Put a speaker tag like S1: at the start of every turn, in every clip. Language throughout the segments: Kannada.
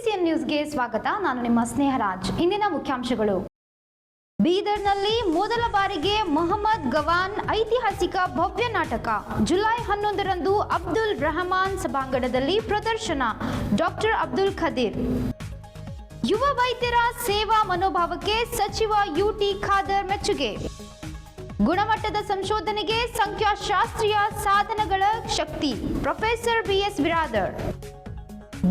S1: ಸಿಟಿಸಿಎನ್ ನ್ಯೂಸ್ಗೆ ಸ್ವಾಗತ. ನಾನು ನಿಮ್ಮ ಸ್ನೇಹರಾಜ್. ಇಂದಿನ ಮುಖ್ಯಾಂಶಗಳು. ಬೀದರ್ನಲ್ಲಿ ಮೊದಲ ಬಾರಿಗೆ ಮೊಹಮ್ಮದ್ ಗವಾನ್ ಐತಿಹಾಸಿಕ ಭವ್ಯ ನಾಟಕ. ಜುಲೈ 11ರಂದು ಅಬ್ದುಲ್ ರಹಮಾನ್ ಸಭಾಂಗಣದಲ್ಲಿ ಪ್ರದರ್ಶನ. ಡಾಕ್ಟರ್ ಅಬ್ದುಲ್ ಖದೀರ್. ಯುವ ವೈದ್ಯರ ಸೇವಾ ಮನೋಭಾವಕ್ಕೆ ಸಚಿವ ಯುಟಿ ಖಾದರ್ ಮೆಚ್ಚುಗೆ. ಗುಣಮಟ್ಟದ ಸಂಶೋಧನೆಗೆ ಸಂಖ್ಯಾಶಾಸ್ತ್ರೀಯ ಸಾಧನಗಳ ಶಕ್ತಿ. Professor BS Biradar.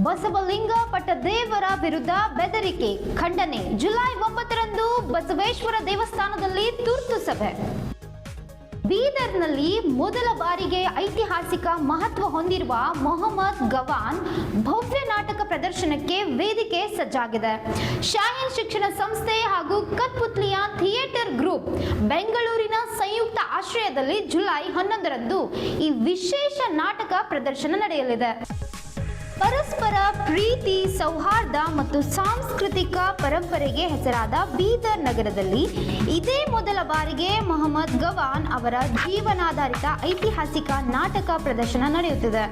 S1: ಬಸವಲಿಂಗ ಪಟ್ಟದೇವರ ವಿರುದ್ಧ ಬೆದರಿಕೆ ಖಂಡನೆ. ಜುಲೈ 9ರಂದು ಬಸವೇಶ್ವರ ದೇವಸ್ಥಾನದಲ್ಲಿ ತುರ್ತು ಸಭೆ. ಬೀದರ್ನಲ್ಲಿ ಮೊದಲ ಬಾರಿಗೆ ಐತಿಹಾಸಿಕ ಮಹತ್ವ ಹೊಂದಿರುವ ಮೊಹಮ್ಮದ್ ಗವಾನ್ ಭವ್ಯ ನಾಟಕ ಪ್ರದರ್ಶನಕ್ಕೆ ವೇದಿಕೆ ಸಜ್ಜಾಗಿದೆ. ಶಾಹೀನ್ ಶಿಕ್ಷಣ ಸಂಸ್ಥೆ ಹಾಗೂ ಕಟ್ಪುತ್ಲಿಯ ಥಿಯೇಟರ್ ಗ್ರೂಪ್ ಬೆಂಗಳೂರಿನ ಸಂಯುಕ್ತ ಆಶ್ರಯದಲ್ಲಿ ಜುಲೈ 11ರಂದು ಈ ವಿಶೇಷ ನಾಟಕ ಪ್ರದರ್ಶನ ನಡೆಯಲಿದೆ. ಪರಸ್ಪರ ಪ್ರೀತಿ, ಸೌಹಾರ್ದ ಮತ್ತು ಸಾಂಸ್ಕೃತಿಕ ಪರಂಪರೆಗೆ ಹೆಸರಾದ ಬೀದರ್ ನಗರದಲ್ಲಿ ಇದೇ ಮೊದಲ ಬಾರಿಗೆ ಮೊಹಮ್ಮದ್ ಗವಾನ್ ಅವರ ಜೀವನಾಧಾರಿತ ಐತಿಹಾಸಿಕ ನಾಟಕ ಪ್ರದರ್ಶನ ನಡೆಯುತ್ತಿದೆ.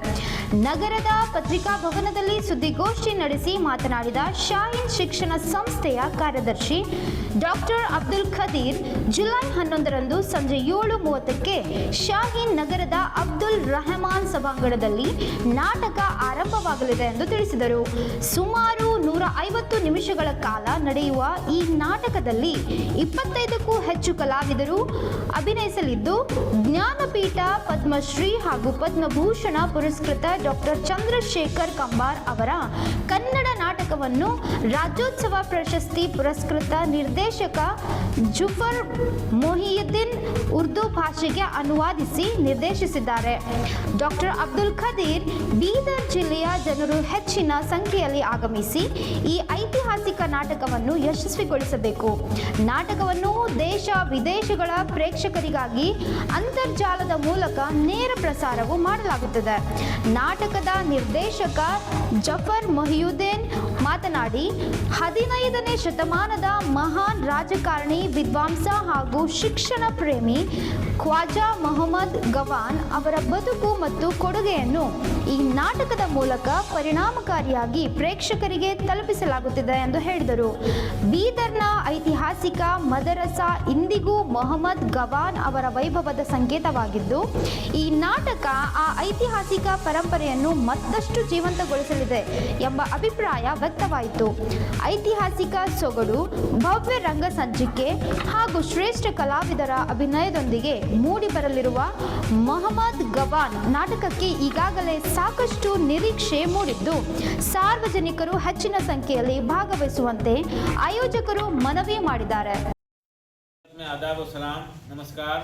S1: ನಗರದ ಪತ್ರಿಕಾ ಭವನದಲ್ಲಿ ಸುದ್ದಿಗೋಷ್ಠಿ ನಡೆಸಿ ಮಾತನಾಡಿದ ಶಾಹೀನ್ ಶಿಕ್ಷಣ ಸಂಸ್ಥೆಯ ಕಾರ್ಯದರ್ಶಿ ಡಾಕ್ಟರ್ ಅಬ್ದುಲ್ ಖದೀರ್, ಜುಲೈ 11ರಂದು ಸಂಜೆ 7:30ಕ್ಕೆ ಶಾಹೀನ್ ನಗರದ ಅಬ್ದುಲ್ ರಹಮಾನ್ ಸಭಾಂಗಣದಲ್ಲಿ ನಾಟಕ ಆರಂಭವಾಗಲಿದೆ ಎಂದು ತಿಳಿಸಿದರು. ಸುಮಾರು 150 ನಿಮಿಷಗಳ ಕಾಲ ನಡೆಯುವ ಈ ನಾಟಕದಲ್ಲಿ 25ಕ್ಕೂ ಹೆಚ್ಚು ಕಲಾವಿದರು ಅಭಿನಯಿಸಲಿದ್ದು, ಜ್ಞಾನಪೀಠ, ಪದ್ಮಶ್ರೀ ಹಾಗೂ ಪದ್ಮಭೂಷಣ ಪುರಸ್ಕೃತ ಡಾಕ್ಟರ್ ಚಂದ್ರಶೇಖರ್ ಕಂಬಾರ್ ಅವರ ಕನ್ನಡ ನಾಟಕವನ್ನು ರಾಜ್ಯೋತ್ಸವ ಪ್ರಶಸ್ತಿ ಪುರಸ್ಕೃತ ನಿರ್ದೇಶಕ ಜಫರ್ ಮೊಹಿಯುದ್ದೀನ್ ಉರ್ದು ಭಾಷೆಗೆ ಅನುವಾದಿಸಿ ನಿರ್ದೇಶಿಸಿದ್ದಾರೆ. ಡಾಕ್ಟರ್ ಅಬ್ದುಲ್ ಖದೀರ್, ಬೀದರ್ ಜಿಲ್ಲೆಯ ಜನರು ಹೆಚ್ಚಿನ ಸಂಖ್ಯೆಯಲ್ಲಿ ಆಗಮಿಸಿ ಈ ಐತಿಹಾಸಿಕ ನಾಟಕವನ್ನು ಯಶಸ್ವಿಗೊಳಿಸಬೇಕು. ನಾಟಕವನ್ನು ದೇಶ ವಿದೇಶಗಳ ಪ್ರೇಕ್ಷಕರಿಗಾಗಿ ಅಂತರ್ಜಾಲದ ಮೂಲಕ ನೇರ ಪ್ರಸಾರವು ಮಾಡಲಾಗುತ್ತದೆ. ನಾಟಕದ ನಿರ್ದೇಶಕ ಜಫರ್ ಮೊಹಿಯುದ್ದೀನ್ ಮಾತನಾಡಿ, 15ನೇ ಶತಮಾನದ ಮಹಾನ್ ರಾಜಕಾರಣಿ, ವಿದ್ವಾಂಸ ಹಾಗೂ ಶಿಕ್ಷಣ ಪ್ರೇಮಿ ಖ್ವಾಜಾ ಮೊಹಮ್ಮದ್ ಗವಾನ್ ಅವರ ಬದುಕು ಮತ್ತು ಕೊಡುಗೆಯನ್ನು ಈ ನಾಟಕದ ಮೂಲಕ ಪರಿಣಾಮಕಾರಿಯಾಗಿ ಪ್ರೇಕ್ಷಕರಿಗೆ ತಲುಪಿಸಲಾಗುತ್ತಿದೆ ಎಂದು ಹೇಳಿದರು. ಬೀದರ್ನ ಐತಿಹಾಸಿಕ ಮದರಸಾ ಇಂದಿಗೂ ಮೊಹಮ್ಮದ್ ಗವಾನ್ ಅವರ ವೈಭವದ ಸಂಕೇತವಾಗಿದ್ದು, ಈ ನಾಟಕ ಆ ಐತಿಹಾಸಿಕ ಪರಂಪರೆಯನ್ನು ಮತ್ತಷ್ಟು ಜೀವಂತಗೊಳಿಸಲಿದೆ ಎಂಬ ಅಭಿಪ್ರಾಯ ವ್ಯಕ್ತವಾಯಿತು. ಐತಿಹಾಸಿಕ ಸೊಗಡು, ಭವ್ಯ ರಂಗ ಸಂಚಿಕೆ ಹಾಗೂ ಶ್ರೇಷ್ಠ ಕಲಾವಿದರ ಅಭಿನಯದೊಂದಿಗೆ ಮೂಡಿಬರಲಿರುವ ಮೊಹಮ್ಮದ್ ಗವಾನ್ ನಾಟಕಕ್ಕೆ ಈಗಾಗಲೇ ಸಾಕಷ್ಟು ನಿರೀಕ್ಷೆ ಮೂಡಿದ್ದು, ಸಾರ್ವಜನಿಕರು ಹೆಚ್ಚಿನ ಸಂಖ್ಯೆಯಲ್ಲಿ ಭಾಗವಹಿಸುವಂತೆ ಆಯೋಜಕರು ಮನವಿ ಮಾಡಿದ್ದಾರೆ.
S2: आदाब व सलाम, नमस्कार।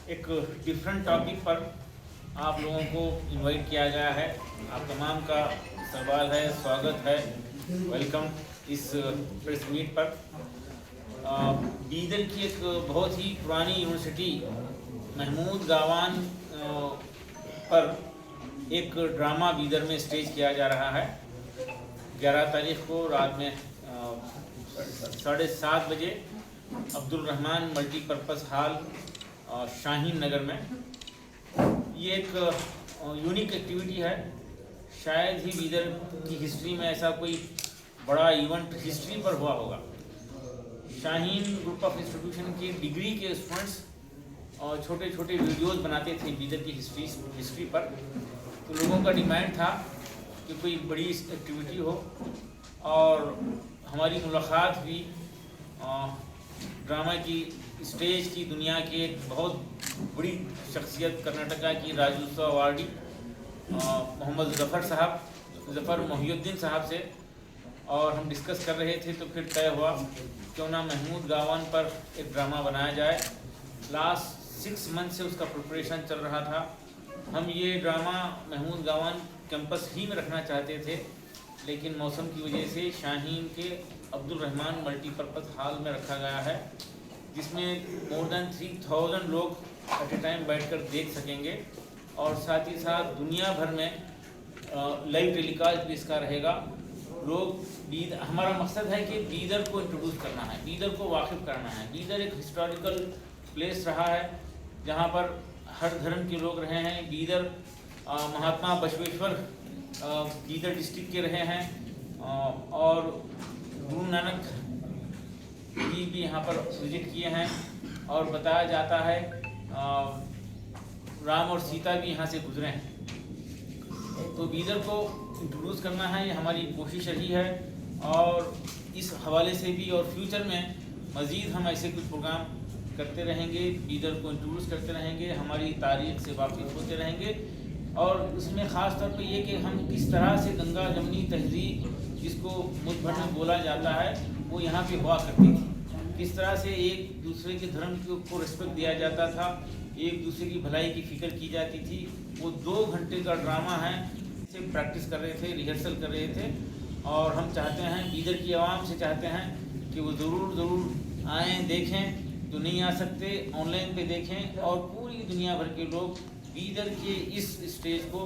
S2: एक डिफरेंट टॉपिक पर आप लोगों को इनवाइट किया गया है। आप तमाम का सवाल है, स्वागत है, वेलकम इस प्रेस मीट पर। बीदर की एक बहुत ही पुरानी यूनिवर्सिटी महमूद गवान पर एक ड्रामा बीदर में स्टेज किया जा रहा है। 11 तारीख को रात में 7:30 बजे अब्दुल रहमान मल्टीपर्पज़ हॉल शाहीन नगर में। ये एक यूनिक एक्टिविटी है। शायद ही बीदर की हिस्ट्री में ऐसा कोई बड़ा इवेंट हिस्ट्री पर हुआ होगा। शाहीन ग्रुप ऑफ इंस्टीट्यूशन की डिग्री के स्टूडेंट्स छोटे छोटे वीडियोस बनाते थे बीदर की हिस्ट्री पर। तो लोगों का डिमांड था कि कोई बड़ी एक्टिविटी हो, और हमारी मुलाकात भी ड्रामा की स्टेज की दुनिया के एक बहुत बड़ी शख्सियत, कर्नाटका की राज्योत्सव अवार्डी मोहम्मद जफ़र मोहियुद्दीन साहब से, और हम डिस्कस कर रहे थे तो फिर तय हुआ क्यों ना महमूद गवान पर एक ड्रामा बनाया जाए। लास्ट 6 मंथ से उसका प्रिपरेशन चल रहा था। हम ये ड्रामा महमूद गवान कैंपस ही में रखना चाहते थे, लेकिन मौसम की वजह से शाहीन के अब्दुल रहमान मल्टीपर्पज़ हॉल में रखा गया है, जिसमें मोर देन 3000 लोग एट ए टाइम बैठकर देख सकेंगे, और साथ ही साथ दुनिया भर में लाइव टेलीकास्ट भी इसका रहेगा। लोग हमारा मकसद है कि बीदर को इंट्रोड्यूस करना है, बीदर को वाकिफ़ करना है। बीदर एक हिस्टोरिकल प्लेस रहा है जहाँ पर हर धर्म के लोग रहे हैं। बीदर महात्मा बसवेश्वर बीदर डिस्ट्रिक्ट के रहे हैं, और गुरु नानक जी भी यहाँ पर विजिट किए हैं और बताया जाता है राम और सीता भी यहाँ से गुजरे हैं। तो बीदर को इंट्रोड्यूस करना है, ये हमारी कोशिश रही है और इस हवाले से भी और फ्यूचर में मज़ीद हम ऐसे कुछ प्रोग्राम करते रहेंगे, बीदर को इंट्रोड्यूस करते रहेंगे, हमारी तारीख से वाकिफ़ होते रहेंगे और उसमें ख़ास तौर पे ये कि हम किस तरह से गंगा जमनी तहजीब जिसको मुल्क भर में बोला जाता है वो यहाँ पे हुआ करती थी, किस तरह से एक दूसरे के धर्म को रिस्पेक्ट दिया जाता था, एक दूसरे की भलाई की फ़िक्र की जाती थी। वो 2 घंटे का ड्रामा है, इसे प्रैक्टिस कर रहे थे, रिहर्सल कर रहे थे और हम चाहते हैं, बीदर की आवाम से चाहते हैं कि वो ज़रूर आएँ, देखें। जो नहीं आ सकते ऑनलाइन पे देखें और पूरी दुनिया भर के लोग बीदर के इस स्टेज को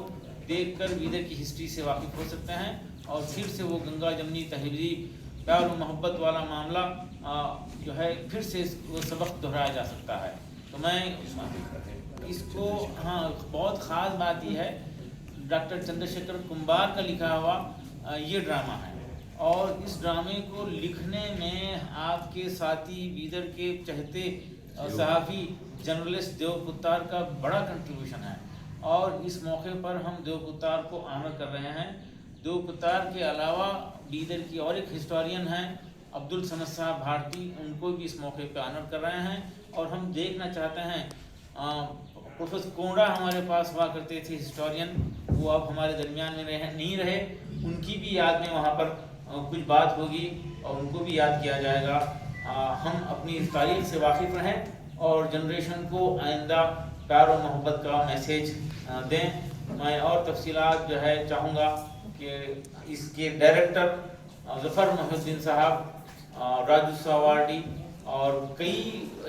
S2: देखकर बीदर की हिस्ट्री से वाकिफ़ हो सकते हैं और फिर से वो गंगा जमनी तहजीब प्यार और मोहब्बत वाला मामला जो है फिर से वो सबक दोहराया जा सकता है। तो मैं इसको बहुत ख़ास बात यह है, डॉक्टर चंद्रशेखर कुंभार का लिखा हुआ ये ड्रामा है और इस ड्रामे को लिखने में आपके साथी बीदर के चहते सहाफ़ी जर्नलिस्ट देव पुत्तार का बड़ा कंट्रीब्यूशन है और इस मौके पर हम देव पुत्तार को आमर कर रहे हैं। देव पुत्तार के अलावा बीदर की और एक हिस्टोरियन हैं अब्दुल समद साहब भारती, उनको भी इस मौके पर आनर कर रहे हैं और हम देखना चाहते हैं। प्रोफेसर कोंडा हमारे पास हुआ करते थे हिस्टोरियन, वो अब हमारे दरमियान में नहीं रहे, उनकी भी याद में वहाँ पर कुछ बात होगी और उनको भी याद किया जाएगा। हम अपनी तारीख से वाकिफ़ रहें और जनरेशन को आइंदा प्यार और मोहब्बत का मैसेज दें। मैं और तफसीलात जो है चाहूँगा कि इसके डायरेक्टर ज़फ़र मोहिउद्दीन साहब, राज्योत्सव अवार्डी और कई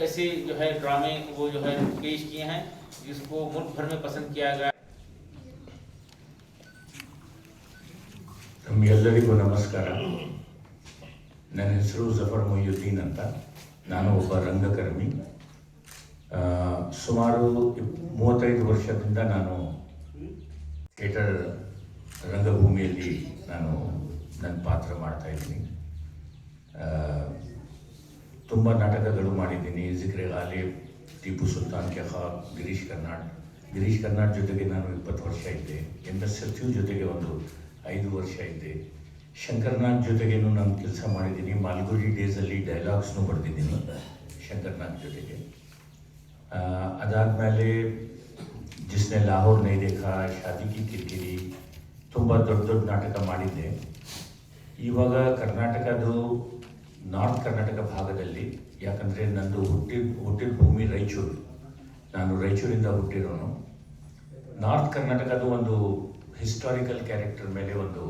S2: ऐसे जो है ड्रामे वो जो है पेश किए हैं जिसको मुल्क भर में पसंद किया गया।
S3: ತಮಗೆಲ್ಲರಿಗೂ ನಮಸ್ಕಾರ. ನನ್ನ ಹೆಸರು ಜಫರ್ ಮೊಹಿಯುದ್ದೀನ್ ಅಂತ. ನಾನು ಒಬ್ಬ ರಂಗಕರ್ಮಿ. ಸುಮಾರು 35 ವರ್ಷದಿಂದ ನಾನು ಥಿಯೇಟರ್ ರಂಗಭೂಮಿಯಲ್ಲಿ ನಾನು ನನ್ನ ಪಾತ್ರ ಮಾಡ್ತಾ ಇದ್ದೀನಿ. ತುಂಬ ನಾಟಕಗಳು ಮಾಡಿದ್ದೀನಿ. ಜಿಕ್ರೆ ಗಾಲಿಬ್, ಟಿಪ್ಪು ಸುಲ್ತಾನ್ ಕೆ ಖ್ವಾಬ್, ಗಿರೀಶ್ ಕಾರ್ನಾಡ್ ಜೊತೆಗೆ ನಾನು 20 ವರ್ಷ ಇದ್ದೆ. MS ಸತ್ಯು ಜೊತೆಗೆ ಒಂದು 5 ವರ್ಷ ಇದ್ದೆ. ಶಂಕರ್ನಾಗ್ ಜೊತೆಗೇನು ನಾನು ಕೆಲಸ ಮಾಡಿದ್ದೀನಿ. ಮಾಲ್ಗುಡಿ ಡೇಸಲ್ಲಿ ಡೈಲಾಗ್ಸ್ನು ಬರೆದಿದ್ದೀನಿ ಶಂಕರ್ನಾಗ್ ಜೊತೆಗೆ. ಅದಾದಮೇಲೆ ಜಿಸ್ನೆ ಲಾಹೋರ್ ನೈ ದೇಖಾ, ಶಾದಿ ಕಿ ಕಿರಿಕಿರಿ, ತುಂಬ ದೊಡ್ಡ ನಾಟಕ ಮಾಡಿದ್ದೆ. ಇವಾಗ ಕರ್ನಾಟಕದ ನಾರ್ತ್ ಕರ್ನಾಟಕ ಭಾಗದಲ್ಲಿ, ಯಾಕಂದರೆ ನಂದು ಹುಟ್ಟಿದ ಭೂಮಿ ರಾಯಚೂರು, ನಾನು ರಾಯಚೂರಿಂದ ಹುಟ್ಟಿರೋನು. ನಾರ್ತ್ ಕರ್ನಾಟಕದ ಒಂದು ಹಿಸ್ಟಾರಿಕಲ್ ಕ್ಯಾರೆಕ್ಟರ್ ಮೇಲೆ ಒಂದು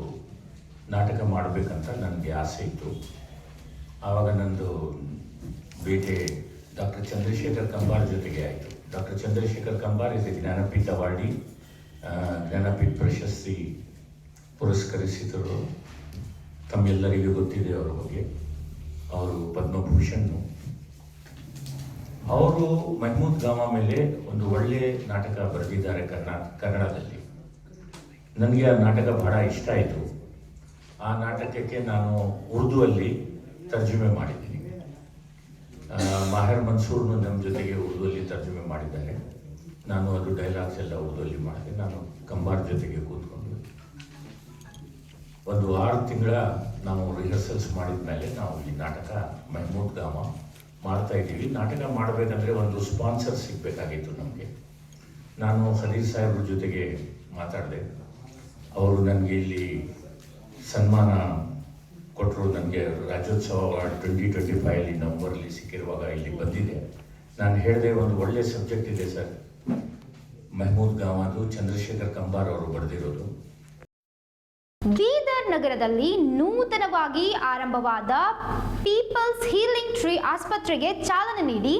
S3: ನಾಟಕ ಮಾಡಬೇಕಂತ ನನಗೆ ಆಸೆ ಇತ್ತು. ಆವಾಗ ನಂದು ಭೇಟಿ ಡಾಕ್ಟರ್ ಚಂದ್ರಶೇಖರ್ ಕಂಬಾರ್ ಜೊತೆಗೆ ಆಯಿತು. Doctor Chandrashekhar Kambar is a Jnanpith awardee, Jnanpith ಪ್ರಶಸ್ತಿ ಪುರಸ್ಕರಿಸಿದರು. ತಮ್ಮೆಲ್ಲರಿಗೂ ಗೊತ್ತಿದೆ ಅವರ ಬಗ್ಗೆ. ಅವರು ಪದ್ಮಭೂಷಣ್ಣು. ಅವರು ಮೆಹಮೂದ್ ಗಾಮ ಮೇಲೆ ಒಂದು ಒಳ್ಳೆಯ ನಾಟಕ ಬರೆದಿದ್ದಾರೆ ಕನ್ನಡದಲ್ಲಿ. ನನಗೆ ಆ ನಾಟಕ ಬಹಳ ಇಷ್ಟ ಆಯಿತು. ಆ ನಾಟಕಕ್ಕೆ ನಾನು ಉರ್ದುವಲ್ಲಿ ತರ್ಜುಮೆ ಮಾಡಿದ್ದೀನಿ. ಮಾಹಿರ್ ಮನ್ಸೂರ್ನು ನಮ್ಮ ಜೊತೆಗೆ ಉರ್ದುವಲ್ಲಿ ತರ್ಜುಮೆ ಮಾಡಿದ್ದಾರೆ. ನಾನು ಅದು ಡೈಲಾಗ್ಸ್ ಎಲ್ಲ ಉರ್ದುವಲ್ಲಿ ಮಾಡಿದೆ. ನಾನು ಕಂಬಾರ್ ಜೊತೆಗೆ ಕೂತ್ಕೊಂಡು ಒಂದು 6 ತಿಂಗಳ ನಾವು ರಿಹರ್ಸಲ್ಸ್ ಮಾಡಿದ ಮೇಲೆ ನಾವು ಈ ನಾಟಕ ಮೆಹಮೂದ್ ಗಾಮ ಮಾಡ್ತಾ ಇದ್ದೀವಿ. ನಾಟಕ ಮಾಡಬೇಕಂದ್ರೆ ಒಂದು ಸ್ಪಾನ್ಸರ್ ಸಿಗಬೇಕಾಗಿತ್ತು ನಮಗೆ. ನಾನು ಹದೀರ್ ಸಾಹೇಬ್ರ ಜೊತೆಗೆ ಮಾತಾಡಿದೆ. ಅವರು ನನಗೆ ಇಲ್ಲಿ ಸನ್ಮಾನ ಕೊಟ್ಟರು. ನನಗೆ ರಾಜ್ಯೋತ್ಸವ ಅವಾರ್ಡ್ 2025 ನವಂಬರಲ್ಲಿ ಸಿಕ್ಕಿರುವಾಗ ಇಲ್ಲಿ ಬಂದಿದೆ. ನಾನು ಹೇಳಿದೆ, ಒಂದು ಒಳ್ಳೆಯ ಸಬ್ಜೆಕ್ಟ್ ಇದೆ ಸರ್, ಮೆಹಮೂದ್ ಗಾಮದು, ಚಂದ್ರಶೇಖರ್ ಕಂಬಾರ್ ಅವರು ಬರೆದಿರೋದು.
S1: ಬೀದರ್ ನಗರದಲ್ಲಿ ನೂತನವಾಗಿ ಆರಂಭವಾದ ಪೀಪಲ್ಸ್ ಹೀಲಿಂಗ್ ಟ್ರೀ ಆಸ್ಪತ್ರೆಗೆ ಚಾಲನೆ ನೀಡಿ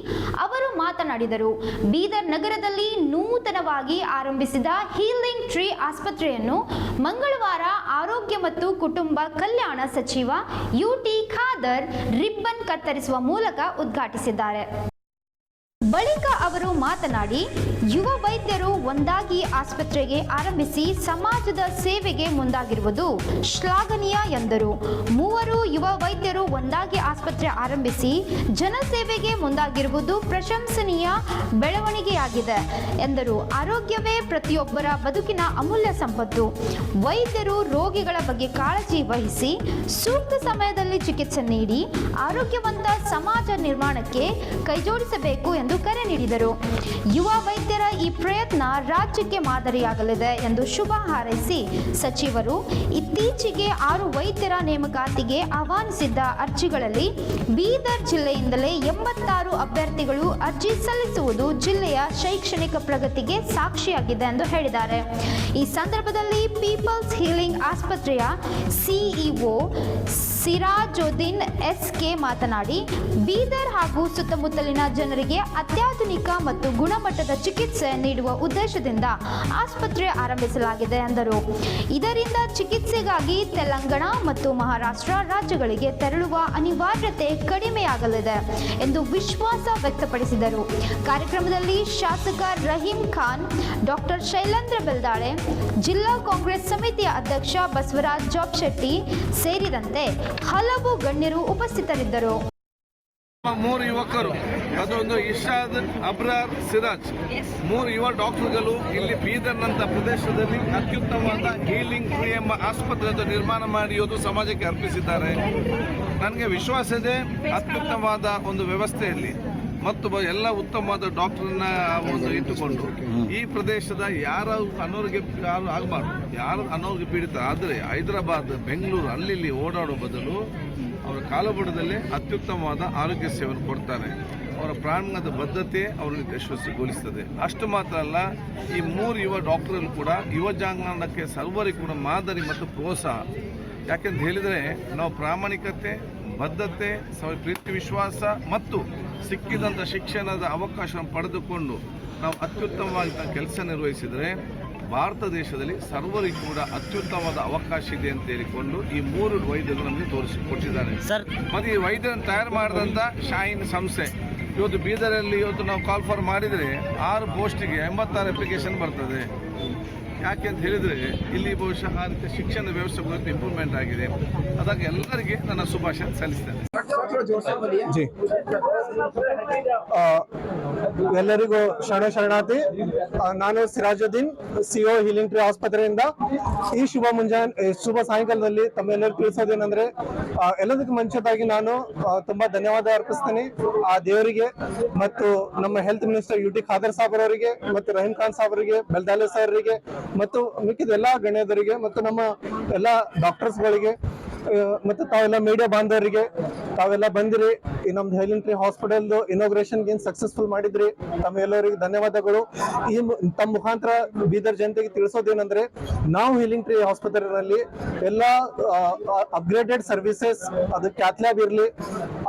S1: ಅವರು ಮಾತನಾಡಿದರು. ಬೀದರ್ ನಗರದಲ್ಲಿ ನೂತನವಾಗಿ ಆರಂಭಿಸಿದ ಹೀಲಿಂಗ್ ಟ್ರೀ ಆಸ್ಪತ್ರೆಯನ್ನು ಮಂಗಳವಾರ ಆರೋಗ್ಯ ಮತ್ತು ಕುಟುಂಬ ಕಲ್ಯಾಣ ಸಚಿವ UT ಖಾದರ್ ರಿಬ್ಬನ್ ಕತ್ತರಿಸುವ ಮೂಲಕ ಉದ್ಘಾಟಿಸಿದ್ದಾರೆ. ಬಳಿಕ ಅವರು ಮಾತನಾಡಿ, ಯುವ ವೈದ್ಯರು ಒಂದಾಗಿ ಆಸ್ಪತ್ರೆಗೆ ಆರಂಭಿಸಿ ಸಮಾಜದ ಸೇವೆಗೆ ಮುಂದಾಗಿರುವುದು ಶ್ಲಾಘನೀಯ ಎಂದರು. ಮೂವರು ಯುವ ವೈದ್ಯರು ಒಂದಾಗಿ ಆಸ್ಪತ್ರೆ ಆರಂಭಿಸಿ ಜನಸೇವೆಗೆ ಮುಂದಾಗಿರುವುದು ಪ್ರಶಂಸನೀಯ ಬೆಳವಣಿಗೆಯಾಗಿದೆ ಎಂದರು. ಆರೋಗ್ಯವೇ ಪ್ರತಿಯೊಬ್ಬರ ಬದುಕಿನ ಅಮೂಲ್ಯ ಸಂಪತ್ತು. ವೈದ್ಯರು ರೋಗಿಗಳ ಬಗ್ಗೆ ಕಾಳಜಿ ವಹಿಸಿ ಸೂಕ್ತ ಸಮಯದಲ್ಲಿ ಚಿಕಿತ್ಸೆ ನೀಡಿ ಆರೋಗ್ಯವಂತ ಸಮಾಜ ನಿರ್ಮಾಣಕ್ಕೆ ಕೈಜೋಡಿಸಬೇಕು ಎಂದು ಕರೆ ನೀಡಿದರು. ಯುವ ವೈದ್ಯರ ಈ ಪ್ರಯತ್ನ ರಾಜ್ಯಕ್ಕೆ ಮಾದರಿಯಾಗಲಿದೆ ಎಂದು ಶುಭ ಹಾರೈಸಿ ಸಚಿವರು ಇತ್ತೀಚೆಗೆ 6 ವೈದ್ಯರ ನೇಮಕಾತಿಗೆ ಆಹ್ವಾನಿಸಿದ್ದ ಅರ್ಜಿಗಳಲ್ಲಿ ಬೀದರ್ ಜಿಲ್ಲೆಯಿಂದಲೇ 86 ಅಭ್ಯರ್ಥಿಗಳು ಅರ್ಜಿ ಸಲ್ಲಿಸುವುದು ಜಿಲ್ಲೆಯ ಶೈಕ್ಷಣಿಕ ಪ್ರಗತಿಗೆ ಸಾಕ್ಷಿಯಾಗಿದೆ ಎಂದು ಹೇಳಿದ್ದಾರೆ. ಈ ಸಂದರ್ಭದಲ್ಲಿ ಪೀಪಲ್ಸ್ ಹೀಲಿಂಗ್ ಆಸ್ಪತ್ರೆಯ ಸಿಇಒ ಸಿರಾಜುದ್ದೀನ್ ಎಸ್ಕೆ ಮಾತನಾಡಿ, ಬೀದರ್ ಹಾಗೂ ಸುತ್ತಮುತ್ತಲಿನ ಜನರಿಗೆ ಅತ್ಯಾಧುನಿಕ ಮತ್ತು ಗುಣಮಟ್ಟದ ಚಿಕಿತ್ಸೆ ನೀಡುವ ಉದ್ದೇಶದಿಂದ ಆಸ್ಪತ್ರೆ ಆರಂಭಿಸಲಾಗಿದೆ ಎಂದರು. ಇದರಿಂದ ಚಿಕಿತ್ಸೆಗಾಗಿ ತೆಲಂಗಾಣ ಮತ್ತು ಮಹಾರಾಷ್ಟ್ರ ರಾಜ್ಯಗಳಿಗೆ ತೆರಳುವ ಅನಿವಾರ್ಯತೆ ಕಡಿಮೆಯಾಗಲಿದೆ ಎಂದು ವಿಶ್ವಾಸ ವ್ಯಕ್ತಪಡಿಸಿದರು. ಕಾರ್ಯಕ್ರಮದಲ್ಲಿ ಶಾಸಕ ರಹೀಂ ಖಾನ್, ಡಾಕ್ಟರ್ ಶೈಲೇಂದ್ರ ಬೆಲ್ದಾಳೆ, ಜಿಲ್ಲಾ ಕಾಂಗ್ರೆಸ್ ಸಮಿತಿಯ ಅಧ್ಯಕ್ಷ ಬಸವರಾಜ್ ಜಾಬ್ಶೆಟ್ಟಿ ಸೇರಿದಂತೆ ಹಲವು ಗಣ್ಯರು ಉಪಸ್ಥಿತರಿದ್ದರು.
S4: 3 ಯುವಕರು, ಅದೊಂದು ಇಶಾದ್, ಅಬ್ರಾರ್, ಸಿರಾಜ್, 3 ಯುವ ಡಾಕ್ಟರ್ಗಳು ಇಲ್ಲಿ ಬೀದರ್ನಂತ ಪ್ರದೇಶದಲ್ಲಿ ಅತ್ಯುತ್ತಮವಾದ ಹೀಲಿಂಗ್ ಟ್ರೀ ಎಂಬ ಆಸ್ಪತ್ರೆ ನಿರ್ಮಾಣ ಮಾಡಿರುವುದು ಸಮಾಜಕ್ಕೆ ಅರ್ಪಿಸಿದ್ದಾರೆ. ನನಗೆ ವಿಶ್ವಾಸ ಇದೆ, ಅತ್ಯುತ್ತಮವಾದ ಒಂದು ವ್ಯವಸ್ಥೆಯಲ್ಲಿ ಮತ್ತು ಎಲ್ಲ ಉತ್ತಮವಾದ ಡಾಕ್ಟರ್ನ ಒಂದು ಇಟ್ಟುಕೊಂಡು ಈ ಪ್ರದೇಶದ ಯಾರು ಅನಾರೋಗ್ಯ ಆಗಬಾರ್ದು, ಯಾರು ಅನಾರೋಗ್ಯ ಪೀಡಿತ ಆದರೆ ಹೈದರಾಬಾದ್, ಬೆಂಗಳೂರು ಅಲ್ಲಿ ಓಡಾಡೋ ಬದಲು ಅವರ ಕಾಲಬುಡದಲ್ಲೇ ಅತ್ಯುತ್ತಮವಾದ ಆರೋಗ್ಯ ಸೇವೆಯನ್ನು ಕೊಡ್ತಾರೆ. ಅವರ ಪ್ರಾಣದ ಬದ್ಧತೆ ಅವರನ್ನು ಯಶಸ್ವಿಗೊಳಿಸುತ್ತದೆ. ಅಷ್ಟು ಮಾತ್ರ ಅಲ್ಲ, ಈ 3 ಯುವ ಡಾಕ್ಟರ್ಗಳು ಕೂಡ ಯುವ ಜನಾಂಗಕ್ಕೆ ಸರ್ವರಿಗೂ ಕೂಡ ಮಾದರಿ ಮತ್ತು ಪ್ರೋತ್ಸಾಹ. ಯಾಕೆಂತ ಹೇಳಿದರೆ ನಾವು ಪ್ರಾಮಾಣಿಕತೆ, ಬದ್ಧತೆ, ಪ್ರೀತಿ, ವಿಶ್ವಾಸ ಮತ್ತು ಸಿಕ್ಕಿದಂಥ ಶಿಕ್ಷಣದ ಅವಕಾಶವನ್ನು ಪಡೆದುಕೊಂಡು ನಾವು ಅತ್ಯುತ್ತಮವಾಗಿ ಕೆಲಸ ನಿರ್ವಹಿಸಿದರೆ ಭಾರತ ದೇಶದಲ್ಲಿ ಸರ್ವರಿಗೂ ಕೂಡ ಅತ್ಯುತ್ತಮವಾದ ಅವಕಾಶ ಇದೆ ಅಂತ ಹೇಳಿಕೊಂಡು ಈ 3 ವೈದ್ಯರು ನಮಗೆ ತೋರಿಸಿಕೊಟ್ಟಿದ್ದಾರೆ. ಮತ್ತು ಈ ವೈದ್ಯರನ್ನು ತಯಾರು ಮಾಡಿದಂಥ ಶಾಯಿನ್ ಸಂಸ್ಥೆ ಇವತ್ತು ಬೀದರಲ್ಲಿ ಇವತ್ತು ನಾವು ಕಾಲ್ ಫಾರ್ ಮಾಡಿದರೆ 6 ಪೋಸ್ಟಿಗೆ 86 ಅಪ್ಲಿಕೇಶನ್ ಬರ್ತದೆ. ಯಾಕೆ ಅಂತ ಹೇಳಿದರೆ ಇಲ್ಲಿ ಬಹುಶಃ ಆ ರೀತಿಯ ಶಿಕ್ಷಣ ವ್ಯವಸ್ಥೆ ಕುರಿತು ಇಂಪ್ರೂವ್ಮೆಂಟ್ ಆಗಿದೆ. ಅದಕ್ಕೆ ಎಲ್ಲರಿಗೆ ನನ್ನ ಶುಭಾಶಯ ಸಲ್ಲಿಸ್ತೇನೆ.
S5: ಜಿ ಎಲ್ಲರಿಗೂ ಶರಣಾರ್ಥಿ. ನಾನು ಸಿರಾಜುದ್ದೀನ್, ಸಿಒ ಹೀಲಿಂಗ್ ಟ್ರೀ ಆಸ್ಪತ್ರೆಯಿಂದ. ಈ ಶುಭ ಸಾಯಂಕಾಲದಲ್ಲಿ ತಮ್ಮೆಲ್ಲರೂ ತಿಳಿಸೋದೇನೆಂದ್ರೆ, ಎಲ್ಲದಕ್ಕೂ ಮುಂಚಿತವಾಗಿ ನಾನು ತುಂಬಾ ಧನ್ಯವಾದ ಅರ್ಪಿಸ್ತೀನಿ ಆ ದೇವರಿಗೆ ಮತ್ತು ನಮ್ಮ health minister UT Khader Saab ಅವರಿಗೆ ಮತ್ತು ರಹೀಂ ಖಾನ್ ಸಾಬ್ ಅವರಿಗೆ, ಬೆಲ್ದಾಲೆ ಸರ್ರಿಗೆ ಮತ್ತು ಮಿಕ್ಕಿದ ಎಲ್ಲಾ ಗಣ್ಯರಿಗೆ ಮತ್ತು ನಮ್ಮ ಎಲ್ಲಾ ಡಾಕ್ಟರ್ಸ್ಗಳಿಗೆ ಮತ್ತು ತಾವೆಲ್ಲ ಮೀಡಿಯಾ ಬಾಂಧವರಿಗೆ, ತಾವೆಲ್ಲ ಬಂದಿರಿ ಈ ನಮ್ದು ಹೀಲಿಂಗ್ ಟ್ರೀ ಹಾಸ್ಪಿಟಲ್ ಇನಾಗ್ರೇಷನ್ ಏನ್ ಸಕ್ಸಸ್ಫುಲ್ ಮಾಡಿದ್ರಿ, ತಮ್ಮೆಲ್ಲರಿಗೆ ಧನ್ಯವಾದಗಳು. ಈ ತಮ್ಮ ಮುಖಾಂತರ ಬೀದರ್ ಜನತೆಗೆ ತಿಳಿಸೋದೇನೆಂದ್ರೆ, ನಾವು ಹೀಲಿಂಗ್ ಟ್ರೀ ಆಸ್ಪತ್ರೆಯಲ್ಲಿ ಎಲ್ಲ ಅಪ್ಗ್ರೇಡೆಡ್ ಸರ್ವಿಸಸ್, ಅದು ಕ್ಯಾಥ್ ಲ್ಯಾಬ್ ಇರಲಿ,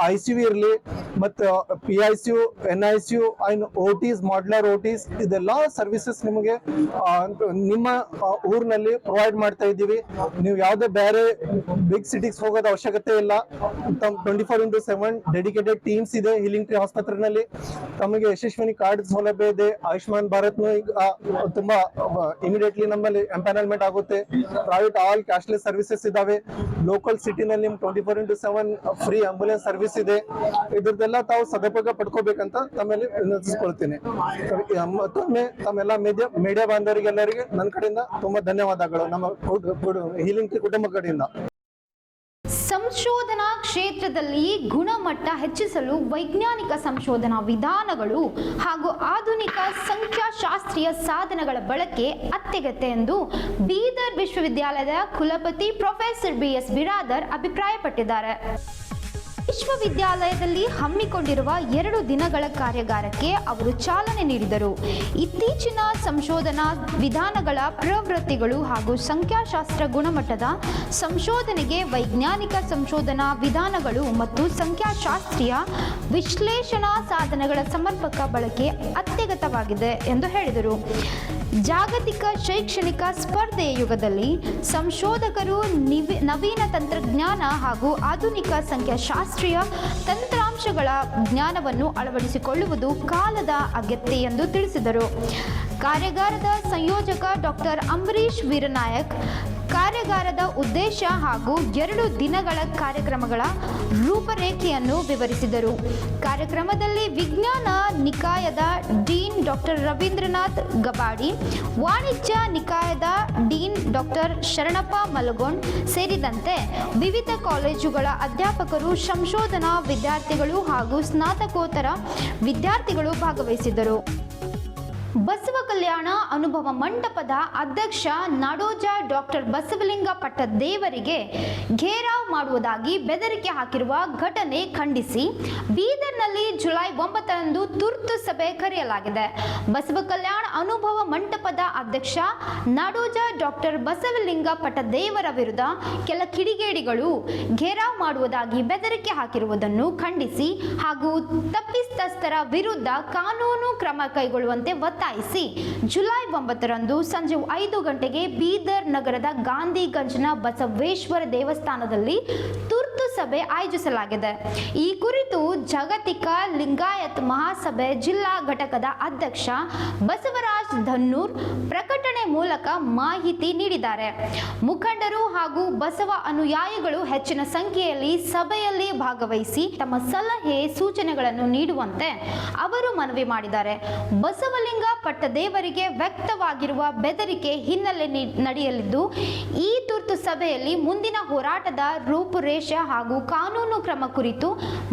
S5: ICU ಇರಲಿ, ಮತ್ತು PICU, NICU and OTs, modular OTs, ಇದೆಲ್ಲ ಸರ್ವಿಸಸ್ ನಿಮಗೆ ನಿಮ್ಮ ಊರಿನಲ್ಲಿ ಪ್ರೊವೈಡ್ ಮಾಡ್ತಾ ಇದ್ದೀವಿ. ನೀವು ಯಾವುದೇ ಬೇರೆ ಬಿಗ್ ಸಿಟೀಸ್ ಹೋಗೋದ ಅವಶ್ಯಕತೆ ಇಲ್ಲ. 24/7 ಡೆಡಿಕೇಟೆಡ್ ಟೀಮ್ಸ್ ಇದೆ ಹೀಲಿಂಗ್ ಟ್ರೀ ಆಸ್ಪತ್ರೆಯಲ್ಲಿ. ತಮಗೆ ಯಶಸ್ವಿನಿ ಕಾರ್ಡ್ ಸೌಲಭ್ಯ ಇದೆ. ಆಯುಷ್ಮಾನ್ ಭಾರತ್ ತುಂಬಾ ಇಮಿಡಿಯೇಟ್ಲಿ ನಮ್ಮಲ್ಲಿ ಎಂಪ್ಯಾನಲ್ಮೆಂಟ್ ಆಗುತ್ತೆ. ಪ್ರೈವೇಟ್ ಆಲ್ ಕ್ಯಾಶ್ಲೆಸ್ ಸರ್ವಿಸಸ್ ಇದಾವೆ. ಲೋಕಲ್ ಸಿಟಿನಲ್ಲಿ 24/7 ಫ್ರೀ ಆಂಬುಲೆನ್ಸ್ ಸರ್ವಿಸ್ ಇದೆ. ಇದ್ರದ್ದೆಲ್ಲ ತಾವು ಸದುಪಯೋಗ ಪಡ್ಕೋಬೇಕಂತ ತಮ್ಮಲ್ಲಿ ವಿನಂತಿಸ್ಕೊಳ್ತೀನಿ. ಮತ್ತೊಮ್ಮೆ ತಮ್ಮೆಲ್ಲ ಮೀಡಿಯಾ ಬಾಂಧವರಿಗೆಲ್ಲರಿಗೆ ನನ್ನ ಕಡೆಯಿಂದ ತುಂಬಾ ಧನ್ಯವಾದಗಳು, ನಮ್ಮ ಹೀಲಿಂಗ್ ಟ್ರೀ ಕುಟುಂಬ ಕಡೆಯಿಂದ.
S1: ಸಂಶೋಧನಾ ಕ್ಷೇತ್ರದಲ್ಲಿ ಗುಣಮಟ್ಟ ಹೆಚ್ಚಿಸಲು ವೈಜ್ಞಾನಿಕ ಸಂಶೋಧನಾ ವಿಧಾನಗಳು ಹಾಗೂ ಆಧುನಿಕ ಸಂಖ್ಯಾಶಾಸ್ತ್ರೀಯ ಸಾಧನಗಳ ಬಳಕೆ ಅತ್ಯಗತ್ಯ ಎಂದು ಬೀದರ್ ವಿಶ್ವವಿದ್ಯಾಲಯದ ಕುಲಪತಿ ಪ್ರೊಫೆಸರ್ BS ಬಿರಾದರ್ ಅಭಿಪ್ರಾಯಪಟ್ಟಿದ್ದಾರೆ. ವಿಶ್ವವಿದ್ಯಾಲಯದಲ್ಲಿ ಹಮ್ಮಿಕೊಂಡಿರುವ 2 ದಿನಗಳ ಕಾರ್ಯಾಗಾರಕ್ಕೆ ಅವರು ಚಾಲನೆ ನೀಡಿದರು. ಇತ್ತೀಚಿನ ಸಂಶೋಧನಾ ವಿಧಾನಗಳ ಪ್ರವೃತ್ತಿಗಳು ಹಾಗೂ ಸಂಖ್ಯಾಶಾಸ್ತ್ರ ಗುಣಮಟ್ಟದ ಸಂಶೋಧನೆಗೆ ವೈಜ್ಞಾನಿಕ ಸಂಶೋಧನಾ ವಿಧಾನಗಳು ಮತ್ತು ಸಂಖ್ಯಾಶಾಸ್ತ್ರೀಯ ವಿಶ್ಲೇಷಣಾ ಸಾಧನಗಳ ಸಮರ್ಪಕ ಬಳಕೆ ಅತ್ಯಗತ್ಯವಾಗಿದೆ ಎಂದು ಹೇಳಿದರು. ಜಾಗತಿಕ ಶೈಕ್ಷಣಿಕ ಸ್ಪರ್ಧೆಯ ಯುಗದಲ್ಲಿ ಸಂಶೋಧಕರು ನವೀನ ತಂತ್ರಜ್ಞಾನ ಹಾಗೂ ಆಧುನಿಕ ಸಂಖ್ಯಾಶಾಸ್ತ್ರೀಯ ತಂತ್ರಾಂಶ ತಂತ್ರಾಂಶಗಳ ಜ್ಞಾನವನ್ನು ಅಳವಡಿಸಿಕೊಳ್ಳುವುದು ಕಾಲದ ಅಗತ್ಯ ಎಂದು ತಿಳಿಸಿದರು. ಕಾರ್ಯಾಗಾರದ ಸಂಯೋಜಕ ಡಾಕ್ಟರ್ ಅಂಬರೀಶ್ ವೀರನಾಯಕ್ ಕಾರ್ಯಾಗಾರದ ಉದ್ದೇಶ ಹಾಗೂ 2 ದಿನಗಳ ಕಾರ್ಯಕ್ರಮಗಳ ರೂಪರೇಖೆಯನ್ನು ವಿವರಿಸಿದರು. ಕಾರ್ಯಕ್ರಮದಲ್ಲಿ ವಿಜ್ಞಾನ ನಿಕಾಯದ ಡೀನ್ ಡಾಕ್ಟರ್ ರವೀಂದ್ರನಾಥ್ ಗಬಾಡಿ, ವಾಣಿಜ್ಯ ನಿಕಾಯದ ಡೀನ್ ಡಾಕ್ಟರ್ ಶರಣಪ್ಪ ಮಲಗೊಂಡ್ ಸೇರಿದಂತೆ ವಿವಿಧ ಕಾಲೇಜುಗಳ ಅಧ್ಯಾಪಕರು, ಸಂಶೋಧನಾ ವಿದ್ಯಾರ್ಥಿಗಳು ಹಾಗೂ ಸ್ನಾತಕೋತ್ತರ ವಿದ್ಯಾರ್ಥಿಗಳು ಭಾಗವಹಿಸಿದ್ದರು. ಬಸವ ಕಲ್ಯಾಣ ಅನುಭವ ಮಂಟಪದ ಅಧ್ಯಕ್ಷ ನಾಡೋಜ ಡಾಕ್ಟರ್ ಬಸವಲಿಂಗ ಪಟ್ಟದೇವರಿಗೆ ಘೇರಾವ್ ಮಾಡುವುದಾಗಿ ಬೆದರಿಕೆ ಹಾಕಿರುವ ಘಟನೆ ಖಂಡಿಸಿ ಬೀದರ್ನಲ್ಲಿ ಜುಲೈ 9ರಂದು ತುರ್ತು ಸಭೆ ಕರೆಯಲಾಗಿದೆ. ಬಸವ ಕಲ್ಯಾಣ ಅನುಭವ ಮಂಟಪದ ಅಧ್ಯಕ್ಷ ನಾಡೋಜ ಡಾಕ್ಟರ್ ಬಸವಲಿಂಗ ಪಟ್ಟದೇವರ ವಿರುದ್ಧ ಕೆಲ ಕಿಡಿಗೇಡಿಗಳು ಘೇರಾವ್ ಮಾಡುವುದಾಗಿ ಬೆದರಿಕೆ ಹಾಕಿರುವುದನ್ನು ಖಂಡಿಸಿ ಹಾಗೂ ತಪ್ಪಿತಸ್ಥರ ವಿರುದ್ಧ ಕಾನೂನು ಕ್ರಮ ಕೈಗೊಳ್ಳುವಂತೆ ಒತ್ತಾಯಿಸಿ ಜುಲೈ 9ರಂದು ಸಂಜೆ 5 ಗಂಟೆಗೆ ಬೀದರ್ ನಗರದ ಗಾಂಧಿಗಂಜ್ನ ಬಸವೇಶ್ವರ ದೇವಸ್ಥಾನದಲ್ಲಿ ತುರ್ತು ಸಭೆ ಆಯೋಜಿಸಲಾಗಿದೆ. ಈ ಕುರಿತು ಜಾಗತಿಕ ಲಿಂಗಾಯತ್ ಮಹಾಸಭೆ ಜಿಲ್ಲಾ ಘಟಕದ ಅಧ್ಯಕ್ಷ ಬಸವರಾಜ್ ಧನ್ನೂರ್ ಪ್ರಕಟಣೆ ಮೂಲಕ ಮಾಹಿತಿ ನೀಡಿದ್ದಾರೆ. ಮುಖಂಡರು ಹಾಗೂ ಬಸವ ಅನುಯಾಯಿಗಳು ಹೆಚ್ಚಿನ ಸಂಖ್ಯೆಯಲ್ಲಿ ಸಭೆಯಲ್ಲಿ ಭಾಗವಹಿಸಿ ತಮ್ಮ ಸಲಹೆ ಸೂಚನೆಗಳನ್ನು ನೀಡುವಂತೆ ಅವರು ಮನವಿ ಮಾಡಿದ್ದಾರೆ. ಬಸವಲಿಂಗ ಪಟ್ಟದೇವರಿಗೆ ವ್ಯಕ್ತವಾಗಿರುವ ಬೆದರಿಕೆ ಹಿನ್ನೆಲೆ ನಡೆಯಲಿದ್ದು ಈ ತುರ್ತು ಸಭೆಯಲ್ಲಿ ಮುಂದಿನ ಹೋರಾಟದ ರೂಪುರೇಷೆ ಹಾಗೂ ಕಾನೂನು ಕ್ರಮ ಕುರಿತು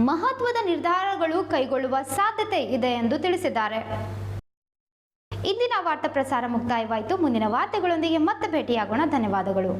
S1: ಮಹತ್ವದ ನಿರ್ಧಾರಗಳು ಕೈಗೊಳ್ಳುವ ಸಾಧ್ಯತೆ ಇದೆ ಎಂದು ತಿಳಿಸಿದ್ದಾರೆ. ಇಂದಿನ ವಾರ್ತಾ ಪ್ರಸಾರ ಮುಕ್ತಾಯವಾಯಿತು. ಮುಂದಿನ ವಾರ್ತೆಗಳೊಂದಿಗೆ ಮತ್ತೆ ಭೇಟಿಯಾಗೋಣ. ಧನ್ಯವಾದಗಳು.